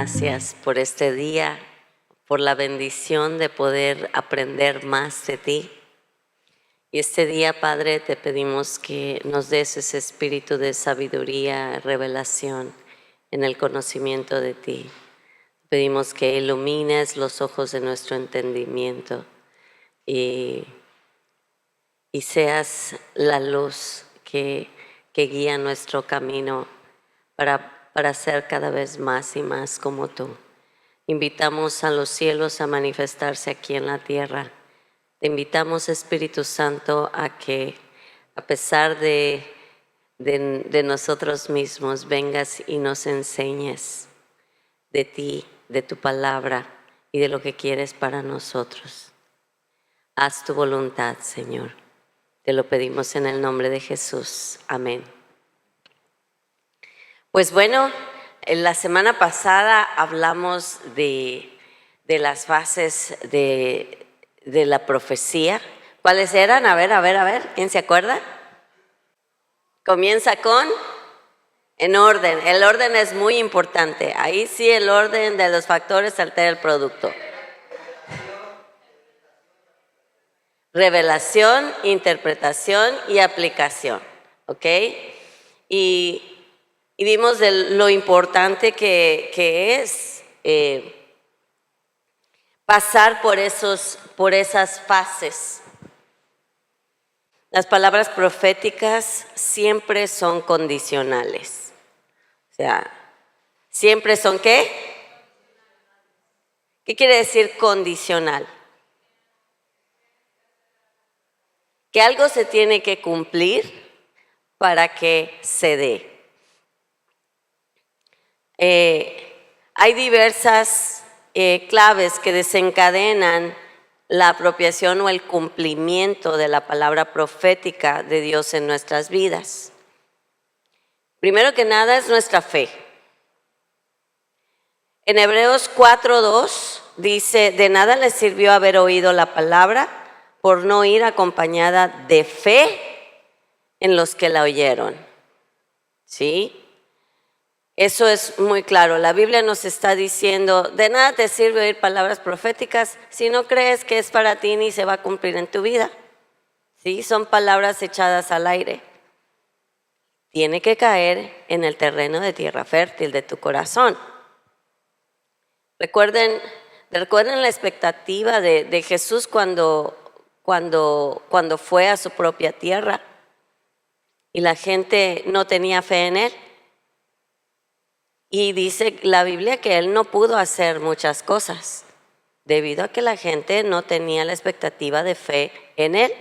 Gracias por este día, por la bendición de poder aprender más de ti. Y este día, Padre, te pedimos que nos des ese espíritu de sabiduría, revelación en el conocimiento de ti. Pedimos que ilumines los ojos de nuestro entendimiento y seas la luz que guía nuestro camino para ser cada vez más y más como tú. Invitamos a los cielos a manifestarse aquí en la tierra. Te invitamos, Espíritu Santo, a que a pesar de nosotros mismos vengas y nos enseñes de ti, de tu palabra y de lo que quieres para nosotros. Haz tu voluntad, Señor. Te lo pedimos en el nombre de Jesús. Amén. Pues bueno, en la semana pasada hablamos de las bases de la profecía. ¿Cuáles eran? A ver, ¿quién se acuerda? Comienza con en orden. El orden es muy importante. Ahí sí el orden de los factores altera el producto. Revelación, interpretación y aplicación. ¿Ok? Y vimos de lo importante que es pasar por esas fases. Las palabras proféticas siempre son condicionales. O sea, siempre son ¿qué? ¿Qué quiere decir condicional? Que algo se tiene que cumplir para que se dé. Hay diversas claves que desencadenan la apropiación o el cumplimiento de la palabra profética de Dios en nuestras vidas. Primero que nada es nuestra fe. En Hebreos 4:2 dice, de nada les sirvió haber oído la palabra por no ir acompañada de fe en los que la oyeron. ¿Sí? Eso es muy claro. La Biblia nos está diciendo, de nada te sirve oír palabras proféticas si no crees que es para ti ni se va a cumplir en tu vida. ¿Sí? Son palabras echadas al aire. Tiene que caer en el terreno de tierra fértil de tu corazón. Recuerden la expectativa de Jesús cuando fue a su propia tierra y la gente no tenía fe en él. Y dice la Biblia que él no pudo hacer muchas cosas debido a que la gente no tenía la expectativa de fe en él.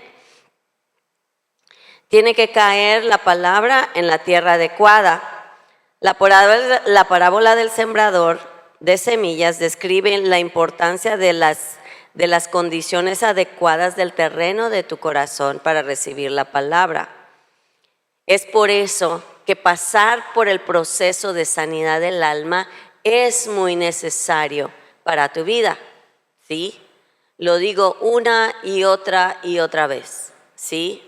Tiene que caer la palabra en la tierra adecuada. La parábola del sembrador de semillas describe la importancia de las condiciones adecuadas del terreno de tu corazón para recibir la palabra. Es por eso que pasar por el proceso de sanidad del alma es muy necesario para tu vida, ¿sí? Lo digo una y otra vez, ¿sí?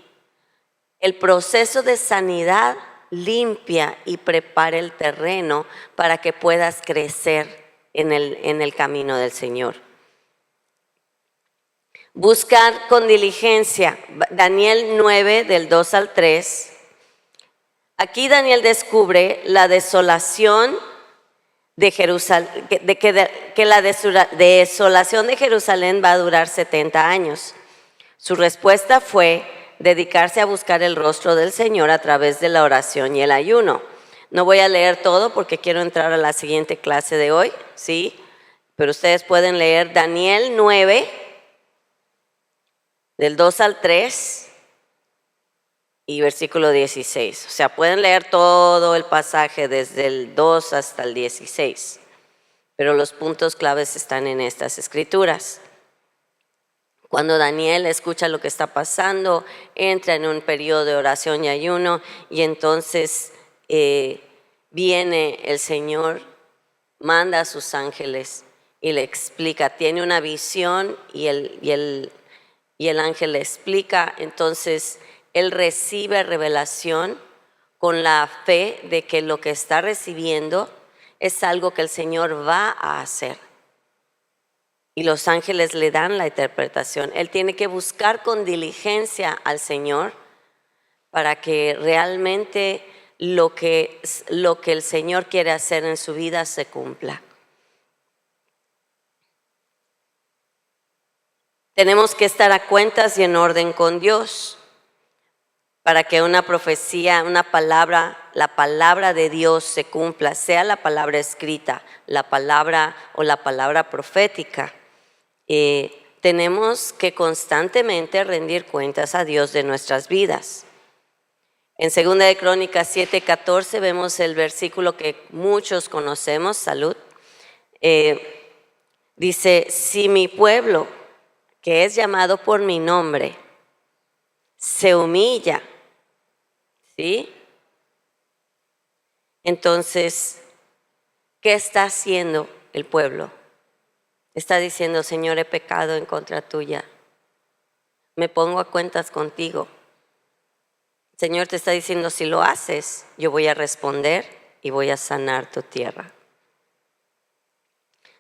El proceso de sanidad limpia y prepara el terreno para que puedas crecer en el camino del Señor. Buscar con diligencia, Daniel 9, del 2 al 3. Aquí Daniel descubre la desolación de Jerusalén, que la desolación de Jerusalén va a durar 70 años. Su respuesta fue dedicarse a buscar el rostro del Señor a través de la oración y el ayuno. No voy a leer todo porque quiero entrar a la siguiente clase de hoy, ¿sí? Pero ustedes pueden leer Daniel 9, del 2 al 3 y versículo 16. O sea, pueden leer todo el pasaje desde el 2 hasta el 16. Pero los puntos claves están en estas escrituras. Cuando Daniel escucha lo que está pasando, entra en un periodo de oración y ayuno y entonces viene el Señor, manda a sus ángeles y le explica. Tiene una visión y el ángel le explica. Entonces él recibe revelación con la fe de que lo que está recibiendo es algo que el Señor va a hacer. Y los ángeles le dan la interpretación. Él tiene que buscar con diligencia al Señor para que realmente lo que el Señor quiere hacer en su vida se cumpla. Tenemos que estar a cuentas y en orden con Dios para que una profecía, una palabra, la palabra de Dios se cumpla, sea la palabra escrita, la palabra o la palabra profética. Tenemos que constantemente rendir cuentas a Dios de nuestras vidas. En 2 de Crónicas 7:14 vemos el versículo que muchos conocemos, salud. Dice, si mi pueblo, que es llamado por mi nombre, se humilla, ¿sí? Entonces, ¿qué está haciendo el pueblo? Está diciendo, Señor, he pecado en contra tuya. Me pongo a cuentas contigo. El Señor te está diciendo, si lo haces, yo voy a responder y voy a sanar tu tierra.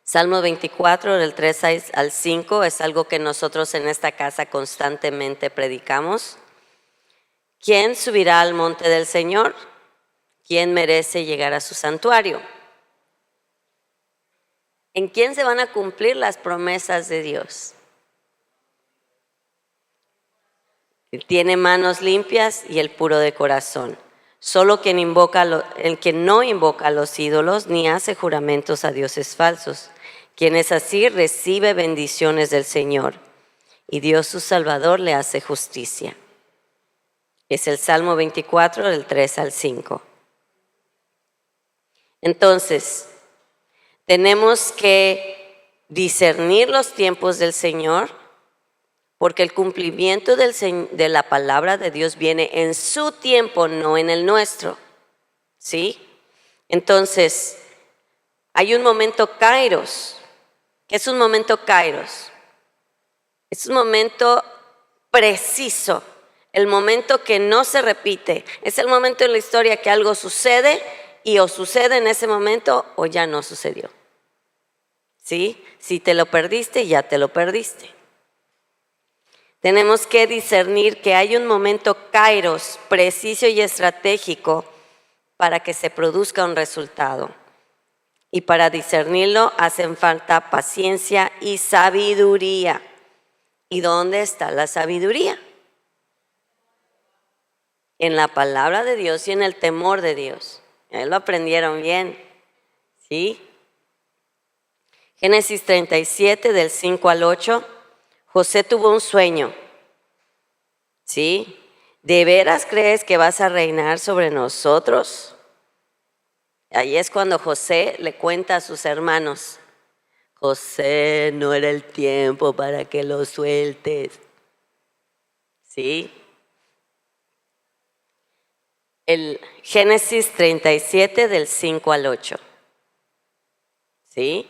Salmo 24, del 3 al 5, es algo que nosotros en esta casa constantemente predicamos. ¿Quién subirá al monte del Señor? ¿Quién merece llegar a su santuario? ¿En quién se van a cumplir las promesas de Dios? Él tiene manos limpias y el puro de corazón. Solo el que no invoca a los ídolos ni hace juramentos a dioses falsos. Quien es así recibe bendiciones del Señor y Dios su Salvador le hace justicia. Es el Salmo 24 del 3 al 5. Entonces, tenemos que discernir los tiempos del Señor, porque el cumplimiento de la palabra de Dios viene en su tiempo, no en el nuestro. ¿Sí? Entonces, hay un momento kairos. ¿Qué es un momento kairos? Es un momento preciso, el momento que no se repite. Es el momento en la historia que algo sucede y o sucede en ese momento o ya no sucedió. ¿Sí? Si te lo perdiste, ya te lo perdiste. Tenemos que discernir que hay un momento kairos, preciso y estratégico para que se produzca un resultado. Y para discernirlo hacen falta paciencia y sabiduría. ¿Y dónde está la sabiduría? En la palabra de Dios y en el temor de Dios. Lo aprendieron bien. ¿Sí? Génesis 37, del 5 al 8. José tuvo un sueño. ¿Sí? ¿De veras crees que vas a reinar sobre nosotros? Ahí es cuando José le cuenta a sus hermanos, José, no era el tiempo para que lo sueltes. ¿Sí? El Génesis 37 del 5 al 8. ¿Sí?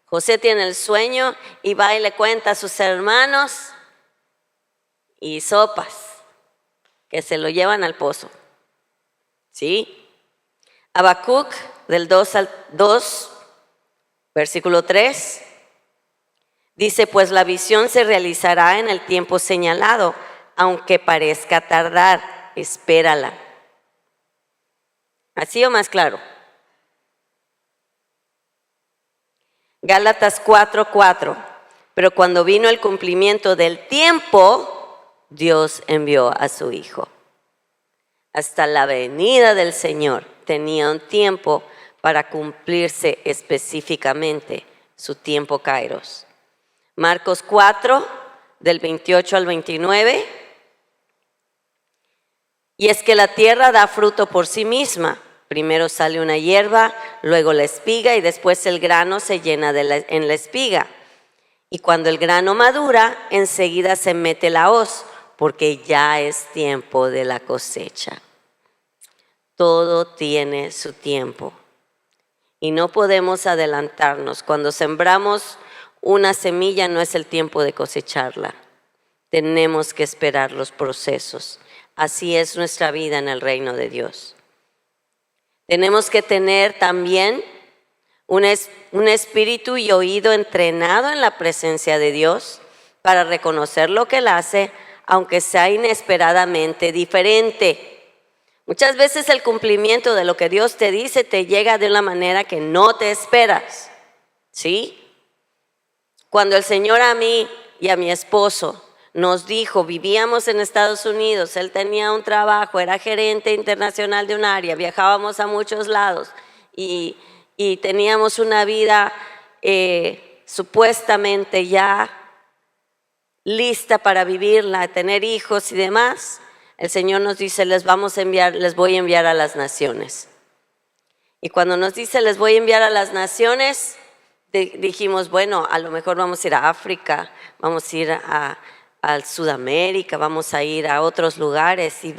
José tiene el sueño y va y le cuenta a sus hermanos y sopas que se lo llevan al pozo. ¿Sí? Habacuc del 2 versículo 3, dice, pues la visión se realizará en el tiempo señalado, aunque parezca tardar, espérala. ¿Así o más claro? Gálatas 4:4, pero cuando vino el cumplimiento del tiempo, Dios envió a su Hijo. Hasta la venida del Señor tenía un tiempo para cumplirse específicamente su tiempo kairos. Marcos 4, del 28 al 29. Y es que la tierra da fruto por sí misma. Primero sale una hierba, luego la espiga y después el grano se llena en la espiga. Y cuando el grano madura, enseguida se mete la hoz, porque ya es tiempo de la cosecha. Todo tiene su tiempo y no podemos adelantarnos. Cuando sembramos una semilla no es el tiempo de cosecharla. Tenemos que esperar los procesos. Así es nuestra vida en el reino de Dios. Tenemos que tener también un espíritu y oído entrenado en la presencia de Dios para reconocer lo que Él hace, aunque sea inesperadamente diferente. Muchas veces el cumplimiento de lo que Dios te dice te llega de una manera que no te esperas, ¿sí? Cuando el Señor a mí y a mi esposo nos dijo, vivíamos en Estados Unidos, él tenía un trabajo, era gerente internacional de un área, viajábamos a muchos lados y teníamos una vida supuestamente ya lista para vivirla, tener hijos y demás. El Señor nos dice, les voy a enviar a las naciones. Y cuando nos dice, les voy a enviar a las naciones, dijimos, bueno, a lo mejor vamos a ir a África, vamos a ir a Sudamérica, vamos a ir a otros lugares. Y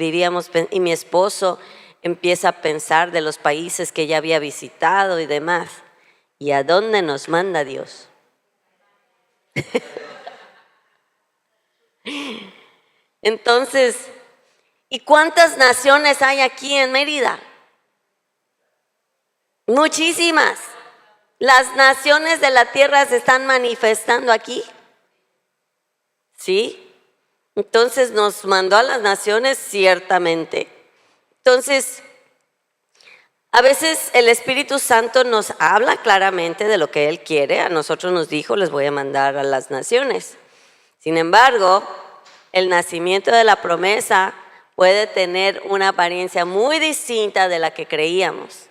mi esposo empieza a pensar de los países que ya había visitado y demás. ¿Y a dónde nos manda Dios? Entonces, ¿y cuántas naciones hay aquí en Mérida? Muchísimas. Las naciones de la tierra se están manifestando aquí. ¿Sí? Entonces nos mandó a las naciones ciertamente. Entonces, a veces el Espíritu Santo nos habla claramente de lo que Él quiere. A nosotros nos dijo, les voy a mandar a las naciones. Sin embargo, el nacimiento de la promesa puede tener una apariencia muy distinta de la que creíamos.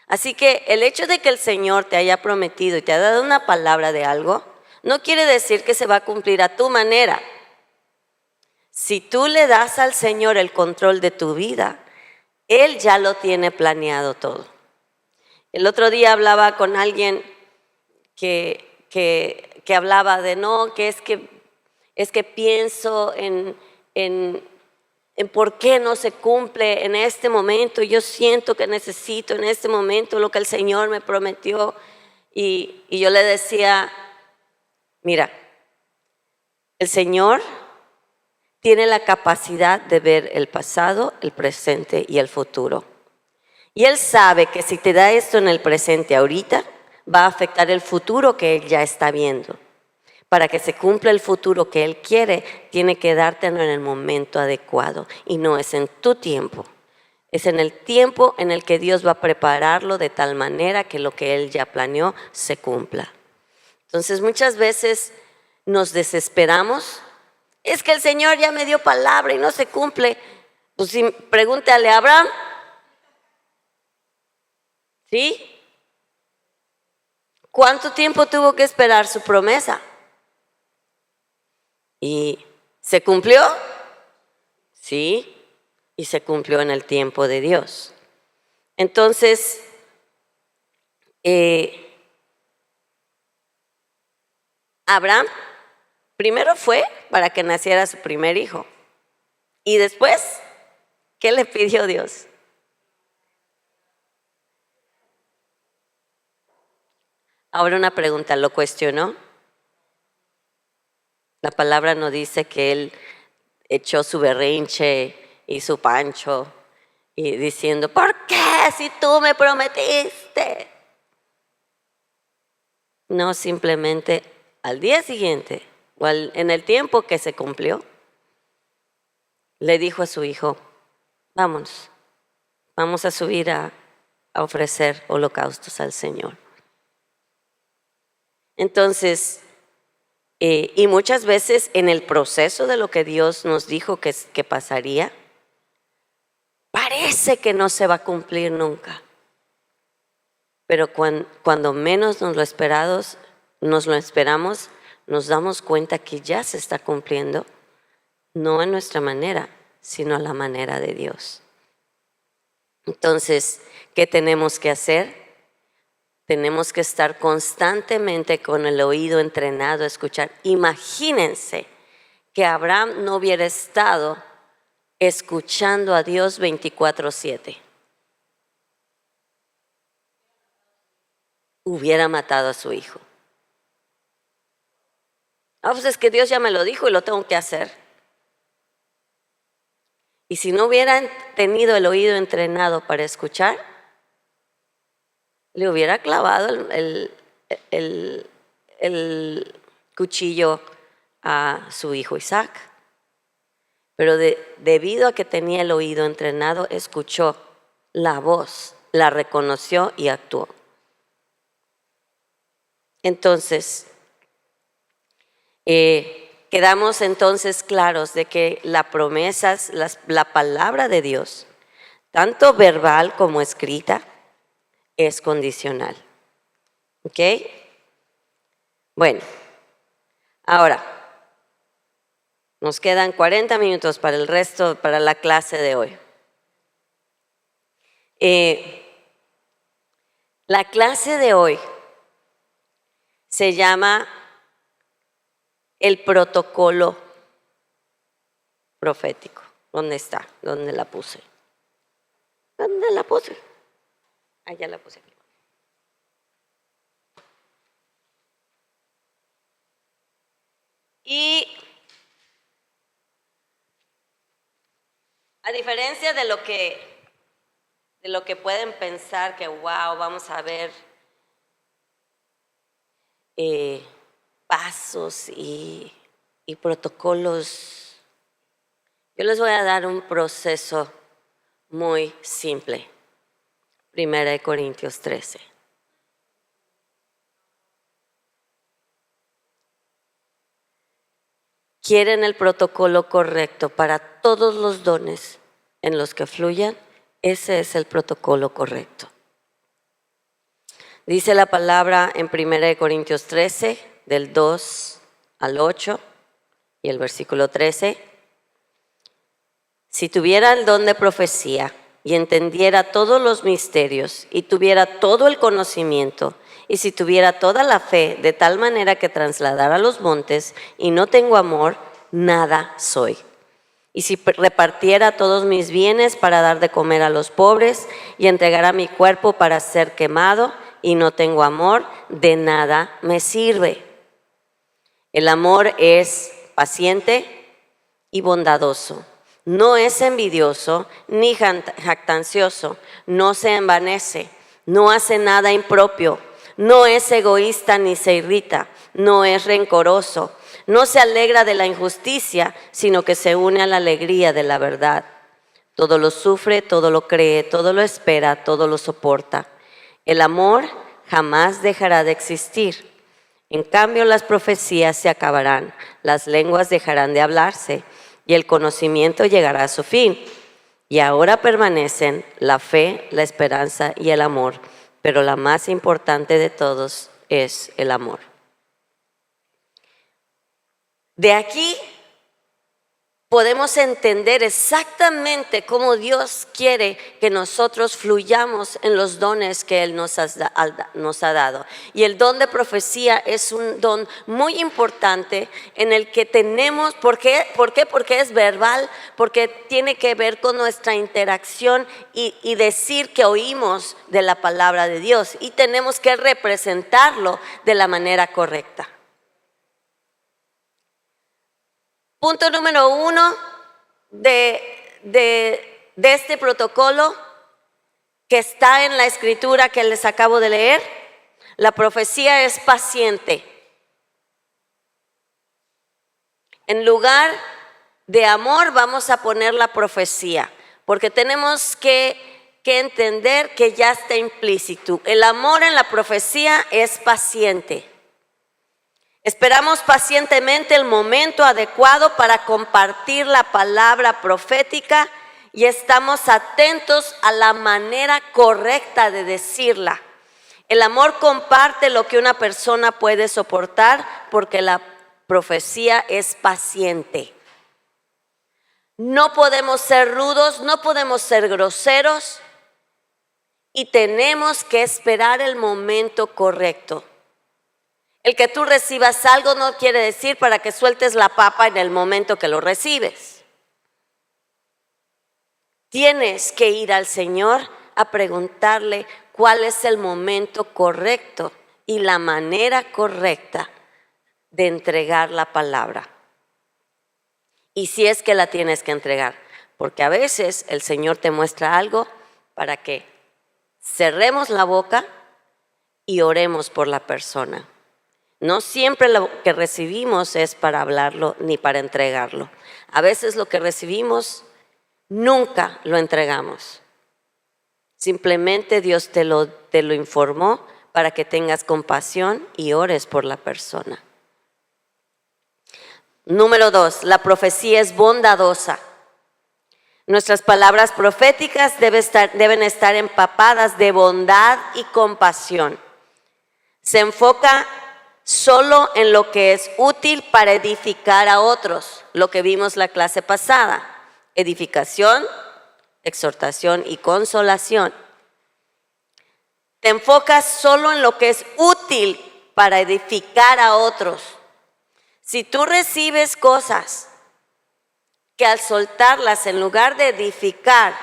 Así que el hecho de que el Señor te haya prometido y te ha dado una palabra de algo, no quiere decir que se va a cumplir a tu manera. Si tú le das al Señor el control de tu vida, Él ya lo tiene planeado todo. El otro día hablaba con alguien que hablaba de no, que es que pienso en por qué no se cumple en este momento. Yo siento que necesito en este momento lo que el Señor me prometió. Y yo le decía, mira, el Señor tiene la capacidad de ver el pasado, el presente y el futuro. Y Él sabe que si te da esto en el presente ahorita, va a afectar el futuro que Él ya está viendo. Para que se cumpla el futuro que Él quiere, tiene que dártelo en el momento adecuado. Y no es en tu tiempo. Es en el tiempo en el que Dios va a prepararlo de tal manera que lo que Él ya planeó se cumpla. Entonces muchas veces nos desesperamos. Es que el Señor ya me dio palabra y no se cumple. Pues sí, pregúntale a Abraham. ¿Sí? ¿Cuánto tiempo tuvo que esperar su promesa? ¿Y se cumplió? Sí, y se cumplió en el tiempo de Dios. Entonces, Abraham primero fue para que naciera su primer hijo. Y después, ¿qué le pidió Dios? Ahora una pregunta, ¿lo cuestionó? La palabra no dice que él echó su berrinche y su pancho y diciendo, ¿por qué si tú me prometiste? No, simplemente al día siguiente o en el tiempo que se cumplió, le dijo a su hijo, vamos a subir a ofrecer holocaustos al Señor. Entonces, y muchas veces en el proceso de lo que Dios nos dijo que pasaría, parece que no se va a cumplir nunca. Pero cuando menos nos lo esperamos, nos damos cuenta que ya se está cumpliendo, no a nuestra manera, sino a la manera de Dios. Entonces, ¿qué tenemos que hacer? Tenemos que estar constantemente con el oído entrenado a escuchar. Imagínense que Abraham no hubiera estado escuchando a Dios 24/7. Hubiera matado a su hijo. Pues es que Dios ya me lo dijo y lo tengo que hacer. Y si no hubieran tenido el oído entrenado para escuchar, le hubiera clavado el cuchillo a su hijo Isaac. Pero debido a que tenía el oído entrenado, escuchó la voz, la reconoció y actuó. Entonces, quedamos entonces claros de que la promesa, la palabra de Dios, tanto verbal como escrita, es condicional. ¿Ok? Bueno, ahora, nos quedan 40 minutos para el resto, para la clase de hoy. La clase de hoy se llama el protocolo profético. ¿Dónde está? ¿Dónde la puse? ¿Dónde la puse? Ya la puse aquí. Y a diferencia de lo que pueden pensar que wow, vamos a ver pasos y protocolos, yo les voy a dar un proceso muy simple. 1 Corintios 13. ¿Quieren el protocolo correcto para todos los dones en los que fluyan? Ese es el protocolo correcto. Dice la palabra en 1 Corintios 13, del 2 al 8 y el versículo 13. Si tuviera el don de profecía y entendiera todos los misterios y tuviera todo el conocimiento, y si tuviera toda la fe de tal manera que trasladara los montes y no tengo amor, nada soy. Y si repartiera todos mis bienes para dar de comer a los pobres y entregara mi cuerpo para ser quemado y no tengo amor, de nada me sirve. El amor es paciente y bondadoso. No es envidioso ni jactancioso, no se envanece, no hace nada impropio, no es egoísta ni se irrita, no es rencoroso, no se alegra de la injusticia, sino que se une a la alegría de la verdad. Todo lo sufre, todo lo cree, todo lo espera, todo lo soporta. El amor jamás dejará de existir. En cambio, las profecías se acabarán, las lenguas dejarán de hablarse y el conocimiento llegará a su fin. Y ahora permanecen la fe, la esperanza y el amor, pero la más importante de todos es el amor. De aquí podemos entender exactamente cómo Dios quiere que nosotros fluyamos en los dones que Él nos ha dado. Y el don de profecía es un don muy importante en el que tenemos, ¿por qué? Porque es verbal, porque tiene que ver con nuestra interacción y decir que oímos de la palabra de Dios y tenemos que representarlo de la manera correcta. Punto número 1 de este protocolo que está en la escritura que les acabo de leer. La profecía es paciente. En lugar de amor vamos a poner la profecía, porque tenemos que entender que ya está implícito. El amor en la profecía es paciente. Esperamos pacientemente el momento adecuado para compartir la palabra profética y estamos atentos a la manera correcta de decirla. El amor comparte lo que una persona puede soportar porque la profecía es paciente. No podemos ser rudos, no podemos ser groseros y tenemos que esperar el momento correcto. El que tú recibas algo no quiere decir para que sueltes la papa en el momento que lo recibes. Tienes que ir al Señor a preguntarle cuál es el momento correcto y la manera correcta de entregar la palabra. Y si es que la tienes que entregar, porque a veces el Señor te muestra algo para que cerremos la boca y oremos por la persona. No siempre lo que recibimos es para hablarlo ni para entregarlo. A veces lo que recibimos nunca lo entregamos. Simplemente Dios te lo informó para que tengas compasión y ores por la persona. Número 2, la profecía es bondadosa. Nuestras palabras proféticas deben estar empapadas de bondad y compasión. Se enfoca solo en lo que es útil para edificar a otros, lo que vimos la clase pasada: edificación, exhortación y consolación. Te enfocas solo en lo que es útil para edificar a otros. Si tú recibes cosas que al soltarlas, en lugar de edificar,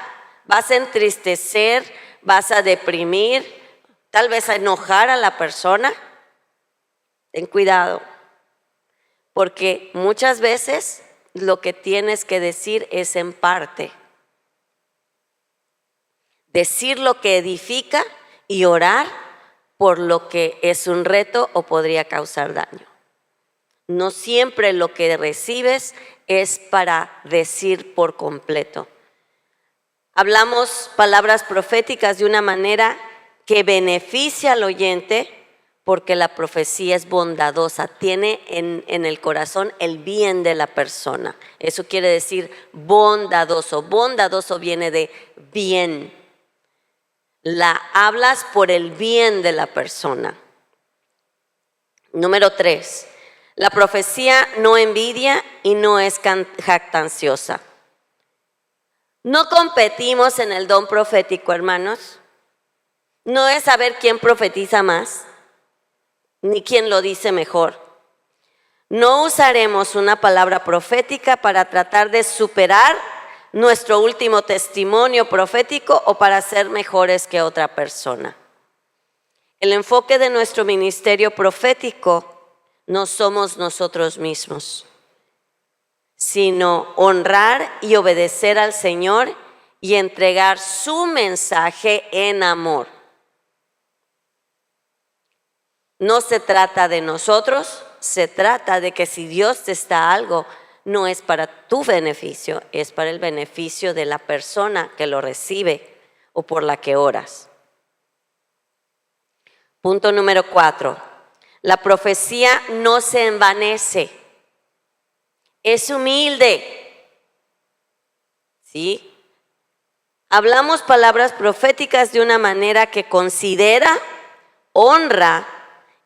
vas a entristecer, vas a deprimir, tal vez a enojar a la persona, ten cuidado, porque muchas veces lo que tienes que decir es en parte. Decir lo que edifica y orar por lo que es un reto o podría causar daño. No siempre lo que recibes es para decir por completo. Hablamos palabras proféticas de una manera que beneficia al oyente, porque la profecía es bondadosa, tiene en el corazón el bien de la persona. Eso quiere decir bondadoso. Bondadoso viene de bien. La hablas por el bien de la persona. Número 3. La profecía no envidia y no es jactanciosa. No competimos en el don profético, hermanos. No es saber quién profetiza más, ni quién lo dice mejor. No usaremos una palabra profética para tratar de superar nuestro último testimonio profético o para ser mejores que otra persona. El enfoque de nuestro ministerio profético no somos nosotros mismos, sino honrar y obedecer al Señor y entregar su mensaje en amor. No se trata de nosotros, se trata de que si Dios te da algo, no es para tu beneficio, es para el beneficio de la persona que lo recibe o por la que oras. Punto número 4. La profecía no se envanece, es humilde. ¿Sí? Hablamos palabras proféticas de una manera que considera, honra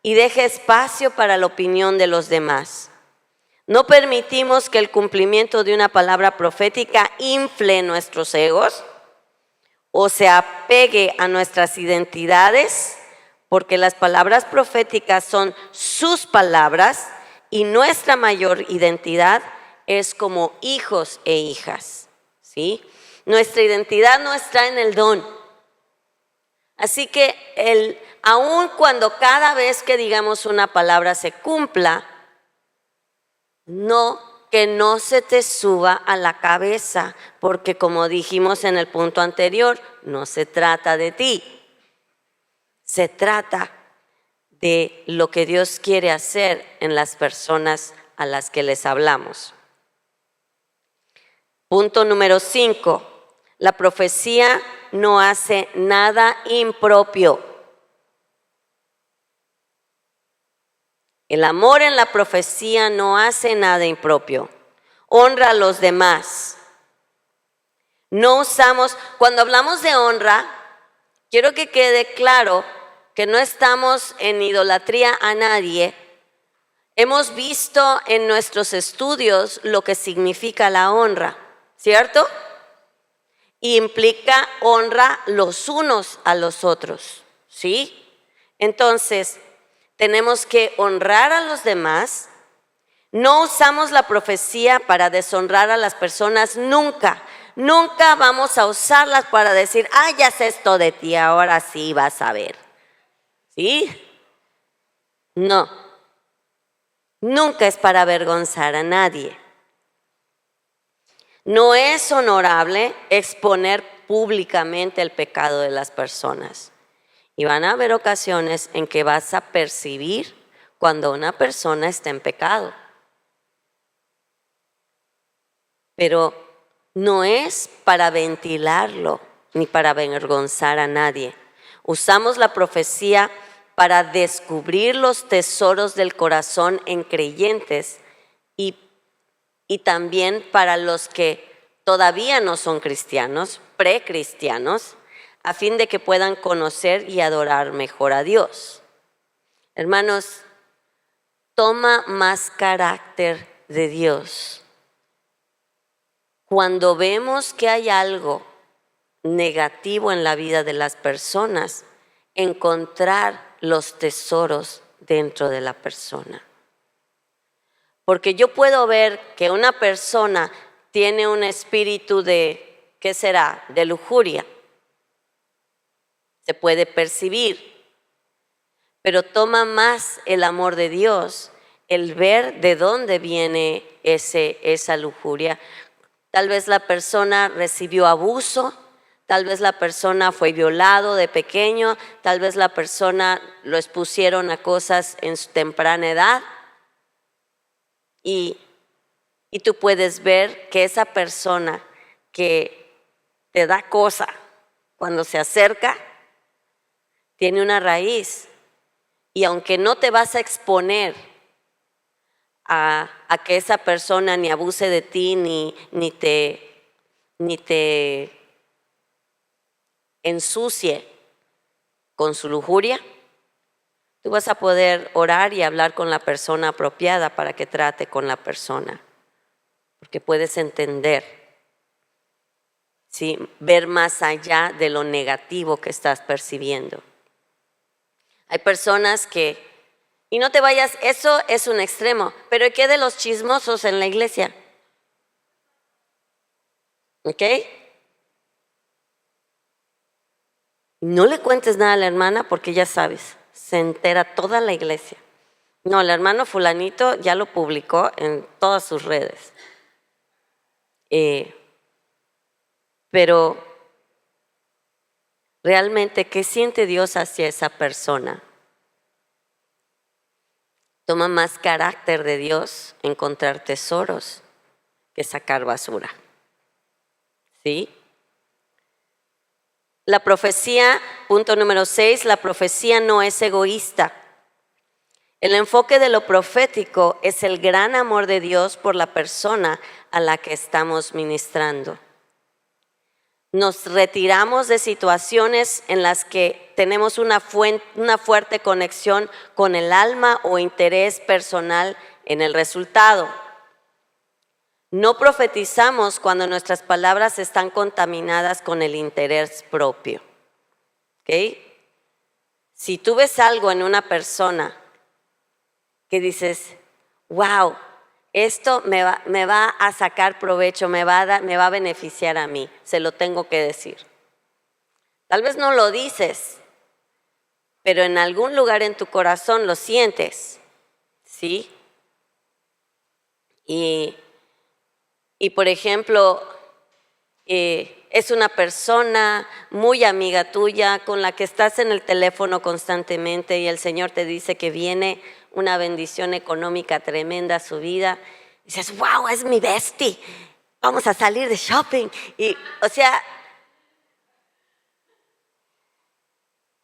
y deja espacio para la opinión de los demás. No permitimos que el cumplimiento de una palabra profética infle nuestros egos o se apegue a nuestras identidades, porque las palabras proféticas son sus palabras y nuestra mayor identidad es como hijos e hijas, ¿sí? Nuestra identidad no está en el don. Así que aun cuando cada vez que digamos una palabra se cumpla, que no se te suba a la cabeza, porque como dijimos en el punto anterior, no se trata de ti. Se trata de lo que Dios quiere hacer en las personas a las que les hablamos. Punto número 5. La profecía no hace nada impropio. El amor en la profecía no hace nada impropio. Honra a los demás. No usamos, cuando hablamos de honra, quiero que quede claro que no estamos en idolatría a nadie. Hemos visto en nuestros estudios lo que significa la honra, ¿cierto? Y implica honra los unos a los otros, ¿sí? Entonces, tenemos que honrar a los demás. No usamos la profecía para deshonrar a las personas nunca. Nunca vamos a usarlas para decir, ya sé esto de ti, ahora sí vas a ver. ¿Sí? No. Nunca es para avergonzar a nadie. No es honorable exponer públicamente el pecado de las personas. Y van a haber ocasiones en que vas a percibir cuando una persona está en pecado. Pero no es para ventilarlo ni para avergonzar a nadie. Usamos la profecía para descubrir los tesoros del corazón en creyentes y también para los que todavía no son cristianos, precristianos, a fin de que puedan conocer y adorar mejor a Dios. Hermanos, toma más carácter de Dios. Cuando vemos que hay algo negativo en la vida de las personas, encontrar los tesoros dentro de la persona. Porque yo puedo ver que una persona tiene un espíritu de, ¿qué será?, de lujuria. Se puede percibir, pero toma más el amor de Dios, el ver de dónde viene esa lujuria. Tal vez la persona recibió abuso, tal vez la persona fue violado de pequeño, tal vez la persona lo expusieron a cosas en su temprana edad. Y tú puedes ver que esa persona que te da cosa cuando se acerca, tiene una raíz. Y aunque no te vas a exponer a que esa persona ni abuse de ti, ni te ensucie con su lujuria, tú vas a poder orar y hablar con la persona apropiada para que trate con la persona, porque puedes entender, ¿sí?, ver más allá de lo negativo que estás percibiendo. Hay personas que, y no te vayas, eso es un extremo, pero ¿qué de los chismosos en la iglesia? ¿Ok? No le cuentes nada a la hermana porque ya sabes, se entera toda la iglesia. No, el hermano fulanito ya lo publicó en todas sus redes. Pero realmente, ¿qué siente Dios hacia esa persona? Toma más carácter de Dios encontrar tesoros que sacar basura. ¿Sí? La profecía, punto número 6, la profecía no es egoísta. El enfoque de lo profético es el gran amor de Dios por la persona a la que estamos ministrando. Nos retiramos de situaciones en las que tenemos una fuerte conexión con el alma o interés personal en el resultado. No profetizamos cuando nuestras palabras están contaminadas con el interés propio. ¿Ok? Si tú ves algo en una persona que dices, wow, esto me va a sacar provecho, me va a beneficiar a mí, se lo tengo que decir. Tal vez no lo dices, pero en algún lugar en tu corazón lo sientes, ¿sí? Y por ejemplo, es una persona muy amiga tuya con la que estás en el teléfono constantemente y el Señor te dice que viene una bendición económica tremenda a su vida. Y dices, wow, es mi bestie, vamos a salir de shopping. Y, o sea,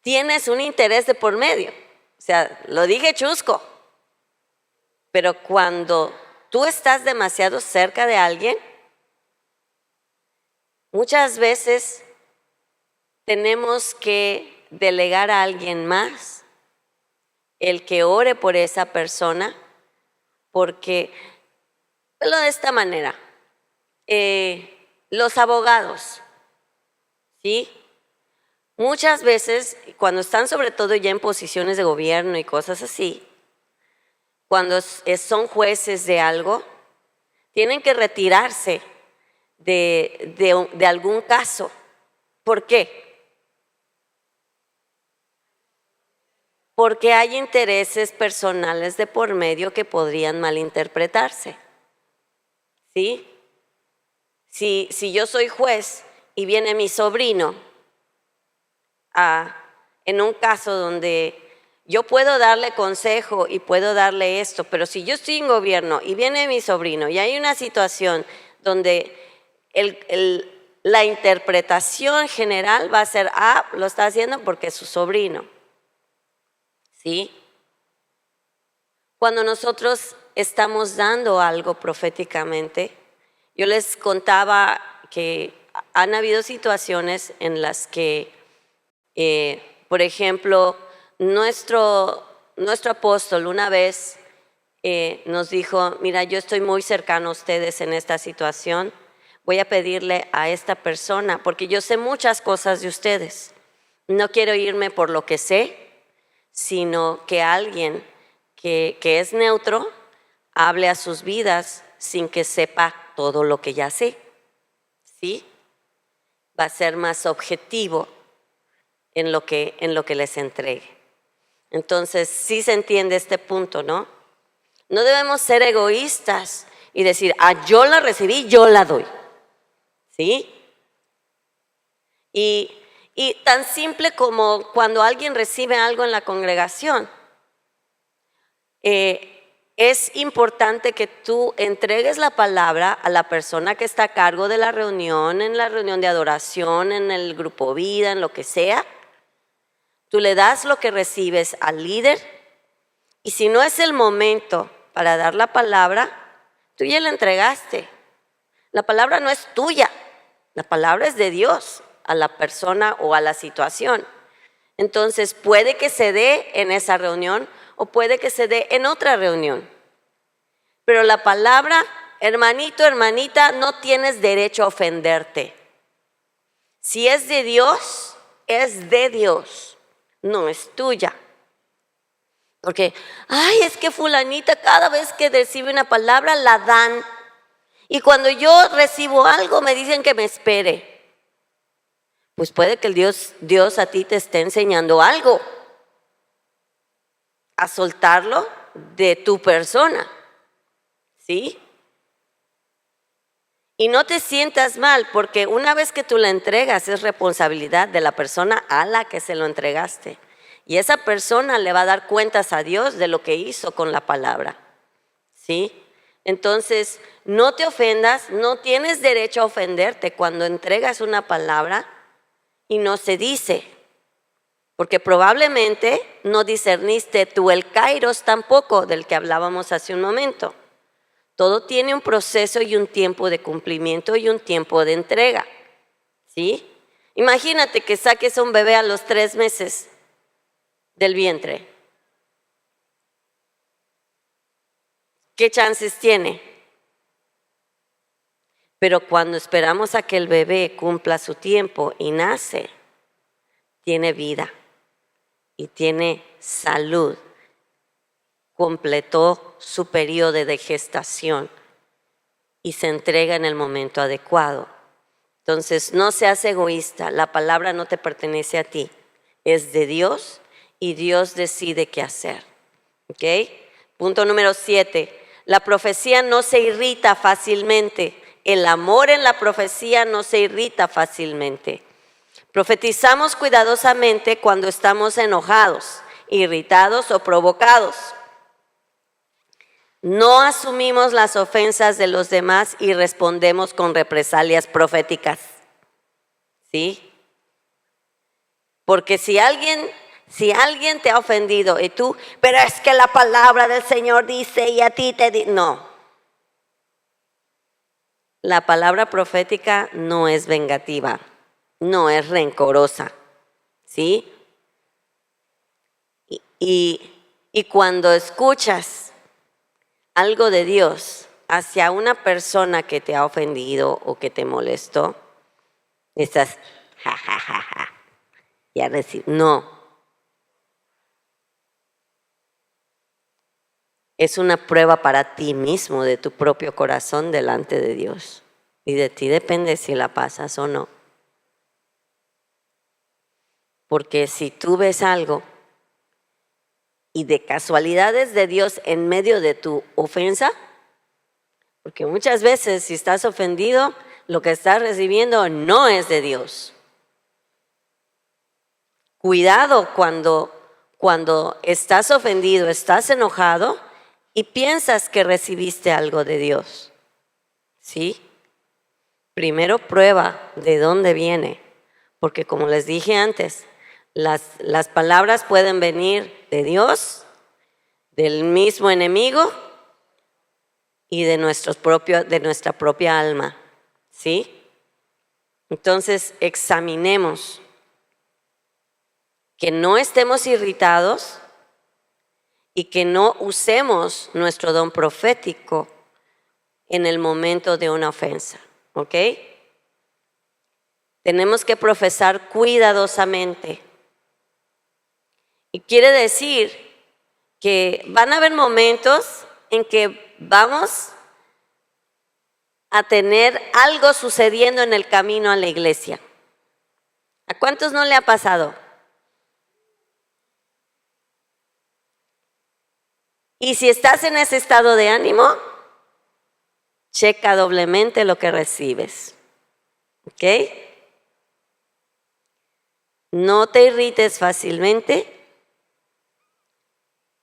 tienes un interés de por medio. O sea, lo dije chusco. Pero cuando tú estás demasiado cerca de alguien, muchas veces tenemos que delegar a alguien más el que ore por esa persona, porque, velo de esta manera, los abogados, ¿sí? Muchas veces, cuando están sobre todo ya en posiciones de gobierno y cosas así, cuando son jueces de algo, tienen que retirarse de algún caso. ¿Por qué? Porque hay intereses personales de por medio que podrían malinterpretarse. ¿Sí? Si yo soy juez y viene mi sobrino en un caso donde yo puedo darle consejo y puedo darle esto, pero si yo estoy en gobierno y viene mi sobrino y hay una situación donde la interpretación general va a ser, lo está haciendo porque es su sobrino, ¿sí? Cuando nosotros estamos dando algo proféticamente, yo les contaba que han habido situaciones en las que, por ejemplo, nuestro apóstol una vez nos dijo, mira, yo estoy muy cercano a ustedes en esta situación, voy a pedirle a esta persona, porque yo sé muchas cosas de ustedes, no quiero irme por lo que sé, sino que alguien que es neutro hable a sus vidas sin que sepa todo lo que ya sé, ¿sí? Va a ser más objetivo en lo que les entregue. Entonces, sí se entiende este punto, ¿no? No debemos ser egoístas y decir, yo la recibí, yo la doy, ¿sí? Y tan simple como cuando alguien recibe algo en la congregación, es importante que tú entregues la palabra a la persona que está a cargo de la reunión, en la reunión de adoración, en el grupo vida, en lo que sea. Tú le das lo que recibes al líder y si no es el momento para dar la palabra, tú ya la entregaste. La palabra no es tuya, la palabra es de Dios a la persona o a la situación. Entonces puede que se dé en esa reunión o puede que se dé en otra reunión. Pero la palabra, hermanito, hermanita, no tienes derecho a ofenderte. Si es de Dios, no es tuya. Porque, es que fulanita cada vez que recibe una palabra la dan. Y cuando yo recibo algo me dicen que me espere. Pues puede que Dios a ti te esté enseñando algo. A soltarlo de tu persona, ¿sí? Y no te sientas mal, porque una vez que tú la entregas es responsabilidad de la persona a la que se lo entregaste. Y esa persona le va a dar cuentas a Dios de lo que hizo con la palabra, ¿sí? Entonces, no te ofendas, no tienes derecho a ofenderte cuando entregas una palabra y no se dice. Porque probablemente no discerniste tú el kairos tampoco del que hablábamos hace un momento. Todo tiene un proceso y un tiempo de cumplimiento y un tiempo de entrega, ¿sí? Imagínate que saques a un bebé a los 3 meses del vientre. ¿Qué chances tiene? Pero cuando esperamos a que el bebé cumpla su tiempo y nace, tiene vida y tiene salud, completó su periodo de gestación y se entrega en el momento adecuado. Entonces, no seas egoísta, la palabra no te pertenece a ti, es de Dios y Dios decide qué hacer. ¿Ok? Punto número 7, la profecía no se irrita fácilmente, el amor en la profecía no se irrita fácilmente. Profetizamos cuidadosamente cuando estamos enojados, irritados o provocados. No asumimos las ofensas de los demás y respondemos con represalias proféticas, ¿sí? Porque si alguien te ha ofendido y tú, pero es que la palabra del Señor dice y a ti te dice, no. La palabra profética no es vengativa, no es rencorosa, ¿sí? Y cuando escuchas algo de Dios hacia una persona que te ha ofendido o que te molestó, estás, ja, ya no. Es una prueba para ti mismo de tu propio corazón delante de Dios. Y de ti depende si la pasas o no. Porque si tú ves algo y de casualidades de Dios en medio de tu ofensa, porque muchas veces si estás ofendido, lo que estás recibiendo no es de Dios. Cuidado cuando estás ofendido, estás enojado y piensas que recibiste algo de Dios. ¿Sí? Primero prueba de dónde viene, porque como les dije antes, las palabras pueden venir de Dios, del mismo enemigo y de nuestra propia alma. ¿Sí? Entonces examinemos que no estemos irritados y que no usemos nuestro don profético en el momento de una ofensa, ¿ok? Tenemos que profesar cuidadosamente. Y quiere decir que van a haber momentos en que vamos a tener algo sucediendo en el camino a la iglesia. ¿A cuántos no le ha pasado? Y si estás en ese estado de ánimo, checa doblemente lo que recibes. ¿Ok? No te irrites fácilmente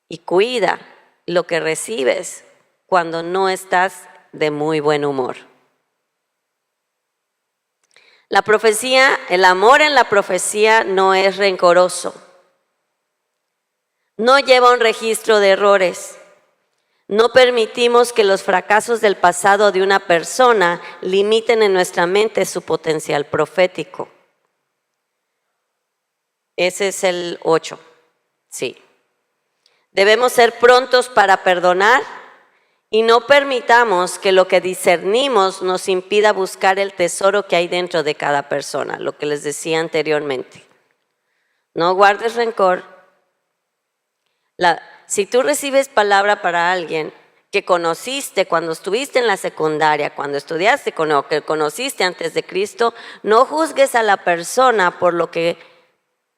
y cuida lo que recibes cuando no estás de muy buen humor. La profecía, el amor en la profecía no es rencoroso. No lleva un registro de errores. No permitimos que los fracasos del pasado de una persona limiten en nuestra mente su potencial profético. Ese es el 8. Sí. Debemos ser prontos para perdonar y no permitamos que lo que discernimos nos impida buscar el tesoro que hay dentro de cada persona, lo que les decía anteriormente. No guardes rencor. Si tú recibes palabra para alguien que conociste cuando estuviste en la secundaria, cuando estudiaste o que conociste antes de Cristo, no juzgues a la persona por lo que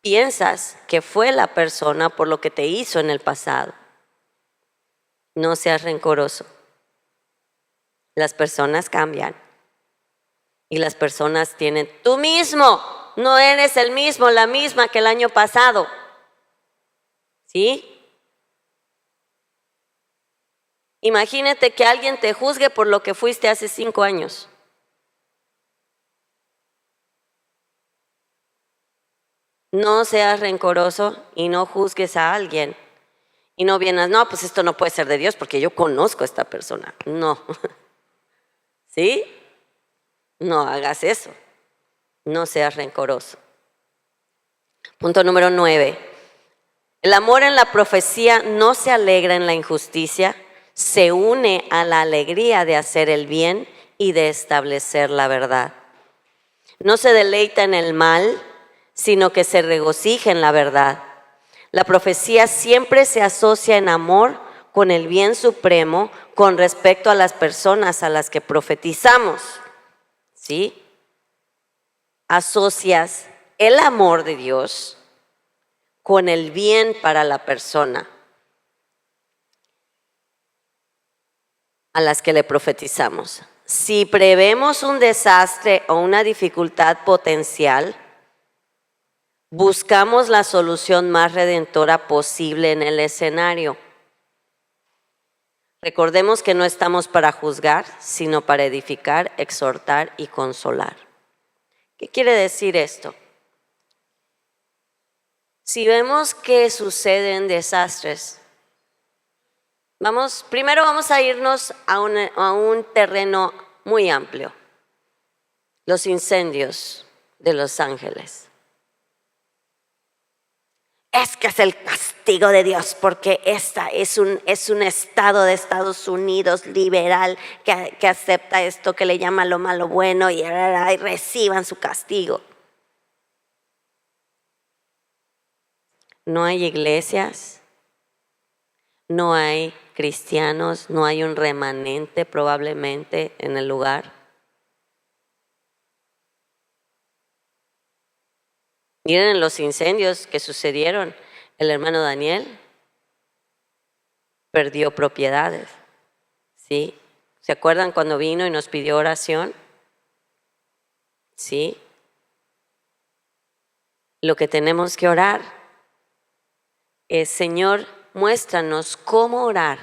piensas que fue la persona, por lo que te hizo en el pasado. No seas rencoroso. Las personas cambian y las personas tienen, tú mismo no eres el mismo, la misma que el año pasado. ¿Sí? Imagínate que alguien te juzgue por lo que fuiste hace 5 años. No seas rencoroso y no juzgues a alguien. Y no vienes, no, pues esto no puede ser de Dios porque yo conozco a esta persona. No. ¿Sí? No hagas eso. No seas rencoroso. Punto número 9. El amor en la profecía no se alegra en la injusticia, se une a la alegría de hacer el bien y de establecer la verdad. No se deleita en el mal, sino que se regocija en la verdad. La profecía siempre se asocia en amor con el bien supremo con respecto a las personas a las que profetizamos. ¿Sí? Asocias el amor de Dios con el bien para la persona a las que le profetizamos. Si prevemos un desastre o una dificultad potencial, buscamos la solución más redentora posible en el escenario. Recordemos que no estamos para juzgar, sino para edificar, exhortar y consolar. ¿Qué quiere decir esto? Si vemos que suceden desastres, primero vamos a irnos a un terreno muy amplio. Los incendios de Los Ángeles. Es que es el castigo de Dios porque esta es un estado de Estados Unidos liberal que acepta esto, que le llama lo malo bueno y reciban su castigo. No hay iglesias, no hay cristianos, no hay un remanente probablemente en el lugar. Miren los incendios que sucedieron. El hermano Daniel perdió propiedades. ¿Sí? ¿Se acuerdan cuando vino y nos pidió oración? ¿Sí? lo que tenemos que orar es: Señor, muéstranos cómo orar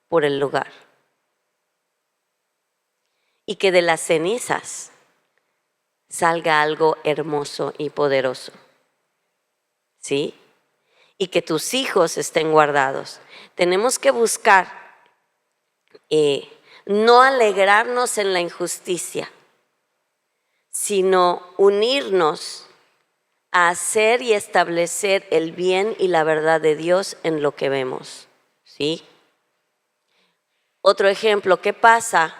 por el lugar. Y que de las cenizas salga algo hermoso y poderoso. ¿Sí? Y que tus hijos estén guardados. Tenemos que buscar no alegrarnos en la injusticia, sino unirnos a hacer y establecer el bien y la verdad de Dios en lo que vemos. ¿Sí? Otro ejemplo: ¿qué pasa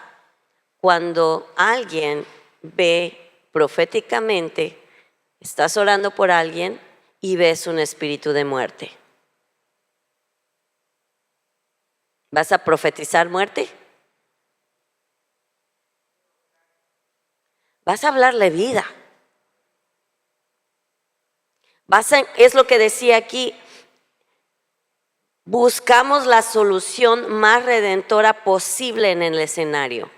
cuando alguien ve proféticamente, estás orando por alguien y ves un espíritu de muerte? ¿Vas a profetizar muerte? Vas a hablarle vida. Es lo que decía aquí, buscamos la solución más redentora posible en el escenario.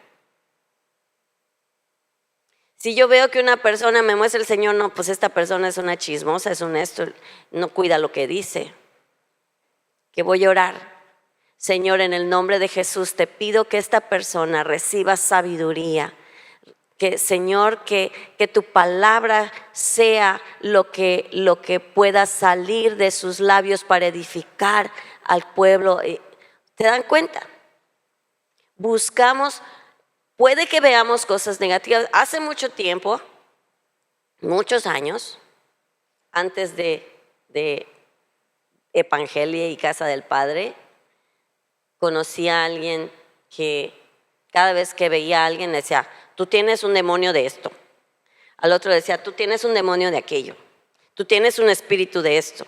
Si yo veo que una persona me muestra el Señor, no, pues esta persona es una chismosa, es un esto, no cuida lo que dice. ¿Qué voy a orar? Señor, en el nombre de Jesús te pido que esta persona reciba sabiduría. Que, Señor, que tu palabra sea lo que pueda salir de sus labios para edificar al pueblo. ¿Te dan cuenta? Buscamos, puede que veamos cosas negativas. Hace mucho tiempo, muchos años, antes de Evangelio y Casa del Padre, conocí a alguien que cada vez que veía a alguien decía: tú tienes un demonio de esto. Al otro decía: tú tienes un demonio de aquello. Tú tienes un espíritu de esto.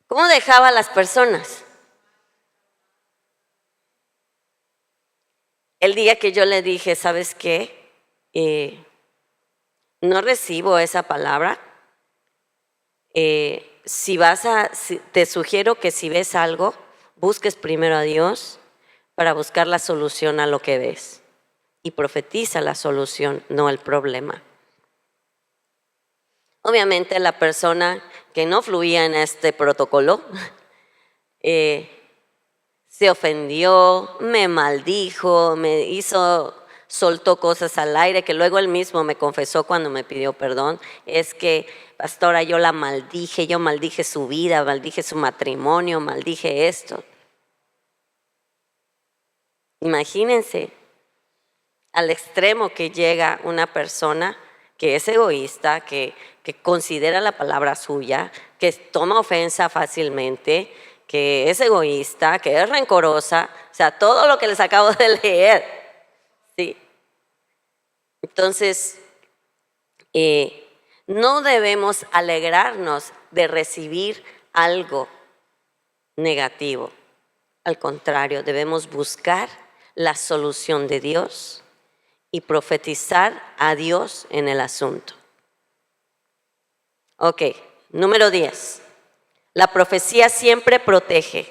¿Cómo dejaba a las personas? El día que yo le dije: ¿sabes qué? No recibo esa palabra. Te sugiero que si ves algo, busques primero a Dios para buscar la solución a lo que ves. Y profetiza la solución, no el problema. Obviamente la persona que no fluía en este protocolo se ofendió, me maldijo, soltó cosas al aire que luego él mismo me confesó cuando me pidió perdón. Es que, pastora, yo maldije su vida, maldije su matrimonio, maldije esto. Imagínense al extremo que llega una persona que es egoísta, que considera la palabra suya, que toma ofensa fácilmente, que es egoísta, que es rencorosa, o sea, todo lo que les acabo de leer. ¿Sí? Entonces, no debemos alegrarnos de recibir algo negativo. Al contrario, debemos buscar la solución de Dios y profetizar a Dios en el asunto. Ok, número 10. La profecía siempre protege.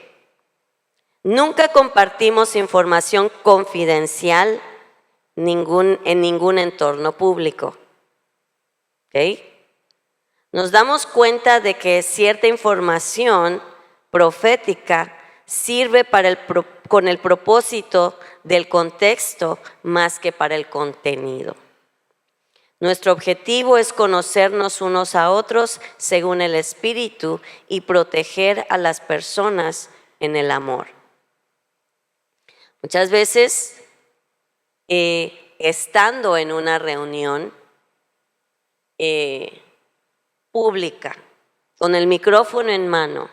Nunca compartimos información confidencial en ningún entorno público. ¿Ok? Nos damos cuenta de que cierta información profética sirve con el propósito del contexto más que para el contenido. Nuestro objetivo es conocernos unos a otros según el Espíritu y proteger a las personas en el amor. Muchas veces, estando en una reunión pública, con el micrófono en mano,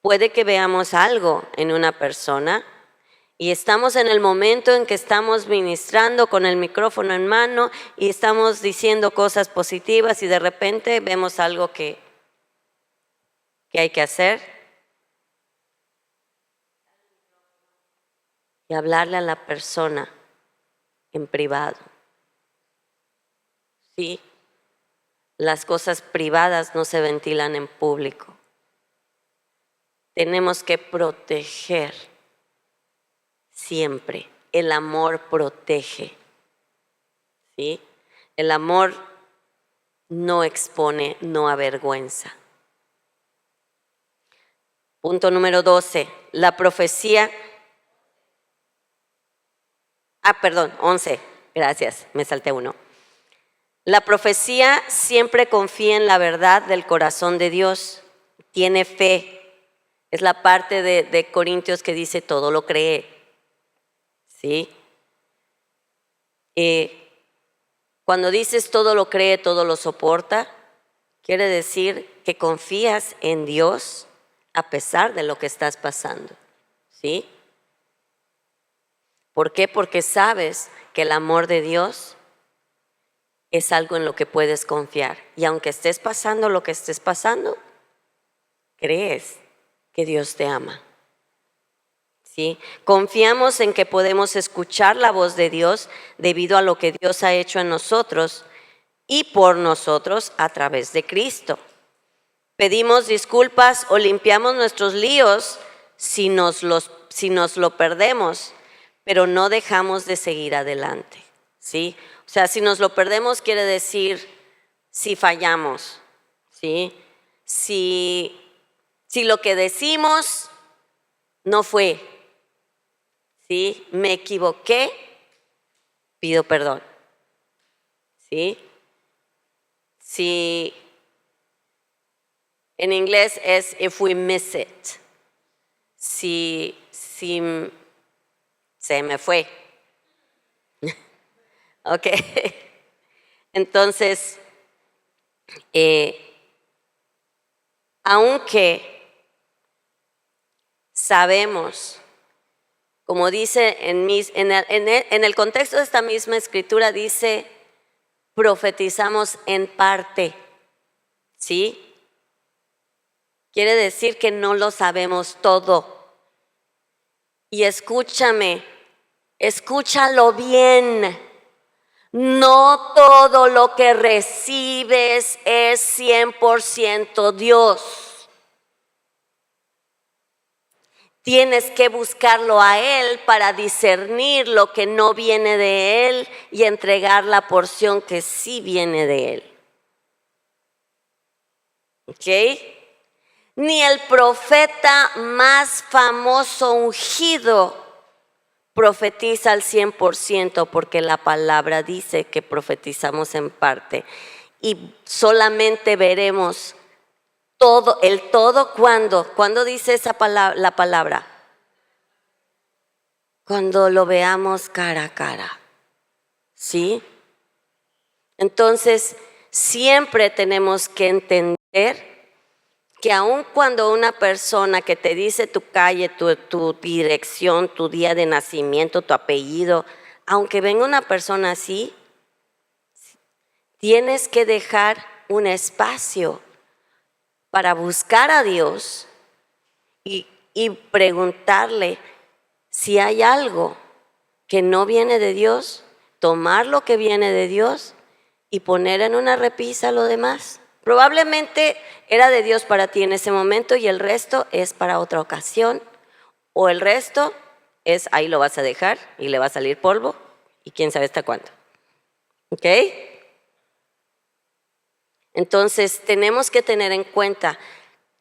puede que veamos algo en una persona y estamos en el momento en que estamos ministrando con el micrófono en mano y estamos diciendo cosas positivas y de repente vemos algo que hay que hacer y hablarle a la persona en privado. Sí, las cosas privadas no se ventilan en público. Tenemos que proteger siempre. El amor protege. ¿Sí? El amor no expone, no avergüenza. Punto número 12. La profecía. 11. Gracias, me salté uno. La profecía siempre confía en la verdad del corazón de Dios. Tiene fe. Es la parte de Corintios que dice todo lo cree. ¿Sí? Cuando dices todo lo cree, todo lo soporta, quiere decir que confías en Dios a pesar de lo que estás pasando. ¿Sí? ¿Por qué? Porque sabes que el amor de Dios es algo en lo que puedes confiar. Y aunque estés pasando lo que estés pasando, crees que Dios te ama. ¿Sí? Confiamos en que podemos escuchar la voz de Dios debido a lo que Dios ha hecho en nosotros y por nosotros a través de Cristo. Pedimos disculpas o limpiamos nuestros líos si nos lo perdemos, pero no dejamos de seguir adelante. ¿Sí? O sea, si nos lo perdemos quiere decir si fallamos. ¿Sí? Si lo que decimos no fue, ¿sí? Me equivoqué, pido perdón. ¿Sí? Si en inglés es if we miss it. Si se me fue. Ok. Entonces, aunque sabemos, como dice en el contexto de esta misma escritura, dice, profetizamos en parte, ¿sí? Quiere decir que no lo sabemos todo. Y escúchame, escúchalo bien. No todo lo que recibes es 100% Dios. Tienes que buscarlo a Él para discernir lo que no viene de Él y entregar la porción que sí viene de Él. ¿Ok? Ni el profeta más famoso ungido profetiza al 100% porque la palabra dice que profetizamos en parte y solamente veremos todo, el todo ¿cuándo dice esa palabra, la palabra? Cuando lo veamos cara a cara, ¿sí? Entonces, siempre tenemos que entender que aun cuando una persona que te dice tu calle, tu dirección, tu día de nacimiento, tu apellido, aunque venga una persona así, tienes que dejar un espacio para buscar a Dios y preguntarle si hay algo que no viene de Dios, tomar lo que viene de Dios y poner en una repisa lo demás. Probablemente era de Dios para ti en ese momento y el resto es para otra ocasión, o el resto es ahí lo vas a dejar y le va a salir polvo y quién sabe hasta cuándo. ¿Ok? Entonces tenemos que tener en cuenta,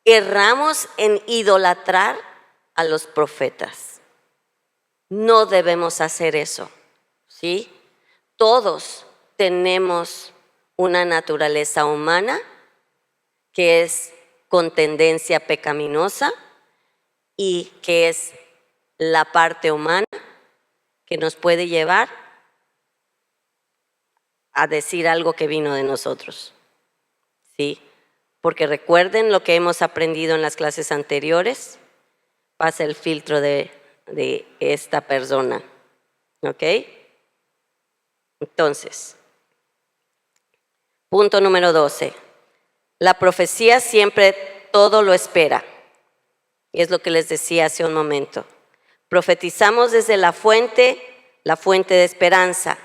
erramos en idolatrar a los profetas. No debemos hacer eso, ¿sí? Todos tenemos una naturaleza humana que es con tendencia pecaminosa y que es la parte humana que nos puede llevar a decir algo que vino de nosotros, ¿sí? Porque recuerden lo que hemos aprendido en las clases anteriores, pasa el filtro de esta persona, ¿ok? Entonces, punto número 12. La profecía siempre todo lo espera. Y es lo que les decía hace un momento. Profetizamos desde la fuente de esperanza.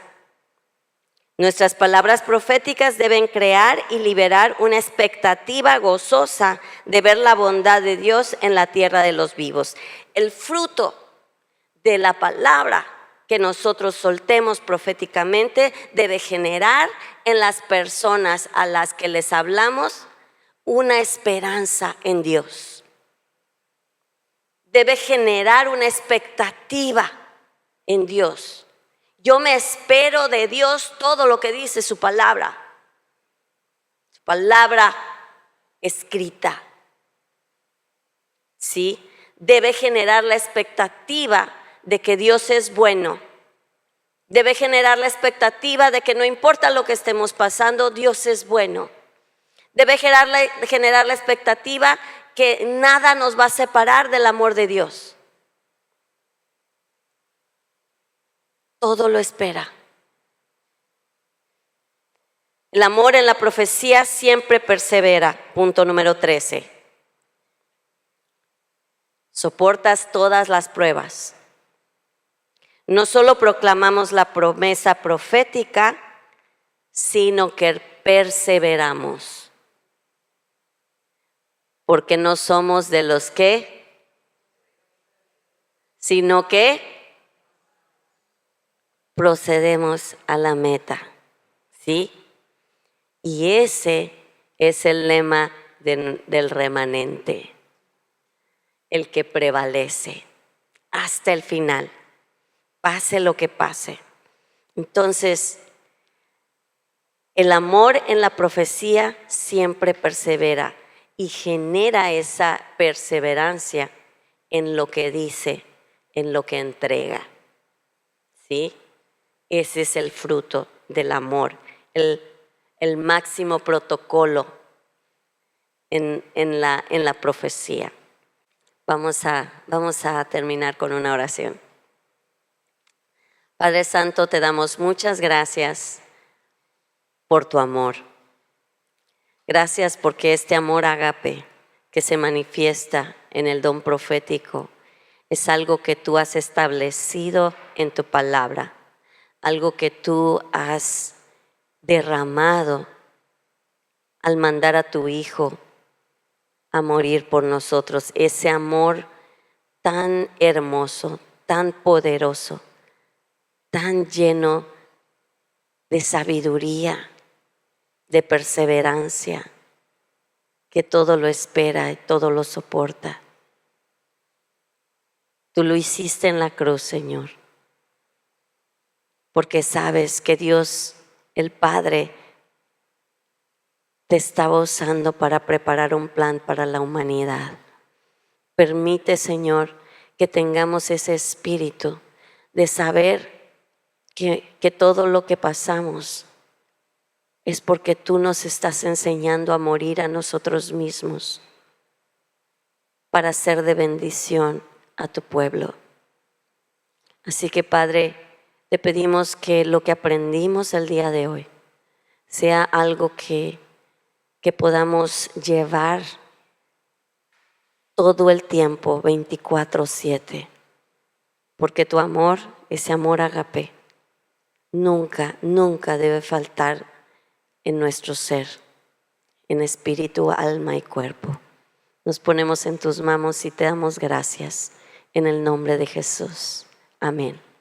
Nuestras palabras proféticas deben crear y liberar una expectativa gozosa de ver la bondad de Dios en la tierra de los vivos. El fruto de la palabra que nosotros soltemos proféticamente debe generar en las personas a las que les hablamos una esperanza en Dios. Debe generar una expectativa en Dios. Yo me espero de Dios todo lo que dice su palabra escrita. ¿Sí? Debe generar la expectativa de que Dios es bueno. Debe generar la expectativa de que no importa lo que estemos pasando, Dios es bueno. Debe generar la expectativa que nada nos va a separar del amor de Dios. Todo lo espera. El amor en la profecía siempre persevera. Punto número 13. Soportas todas las pruebas. No solo proclamamos la promesa profética, sino que perseveramos. Porque no somos de los que, sino que procedemos a la meta. ¿Sí? Y ese es el lema del remanente, el que prevalece hasta el final, pase lo que pase. Entonces, el amor en la profecía siempre persevera y genera esa perseverancia en lo que dice, en lo que entrega. ¿Sí? Ese es el fruto del amor, el máximo protocolo en la profecía. Vamos a terminar con una oración. Padre Santo, te damos muchas gracias por tu amor. Gracias porque este amor ágape que se manifiesta en el don profético es algo que tú has establecido en tu palabra, algo que tú has derramado al mandar a tu Hijo a morir por nosotros. Ese amor tan hermoso, tan poderoso, tan lleno de sabiduría, de perseverancia, que todo lo espera y todo lo soporta. Tú lo hiciste en la cruz, Señor, porque sabes que Dios, el Padre, te estaba usando para preparar un plan para la humanidad. Permite, Señor, que tengamos ese espíritu de saber que todo lo que pasamos es porque tú nos estás enseñando a morir a nosotros mismos para ser de bendición a tu pueblo. Así que, Padre, te pedimos que lo que aprendimos el día de hoy sea algo que podamos llevar todo el tiempo, 24/7, porque tu amor, ese amor ágape, nunca debe faltar en nuestro ser, en espíritu, alma y cuerpo. Nos ponemos en tus manos y te damos gracias en el nombre de Jesús. Amén.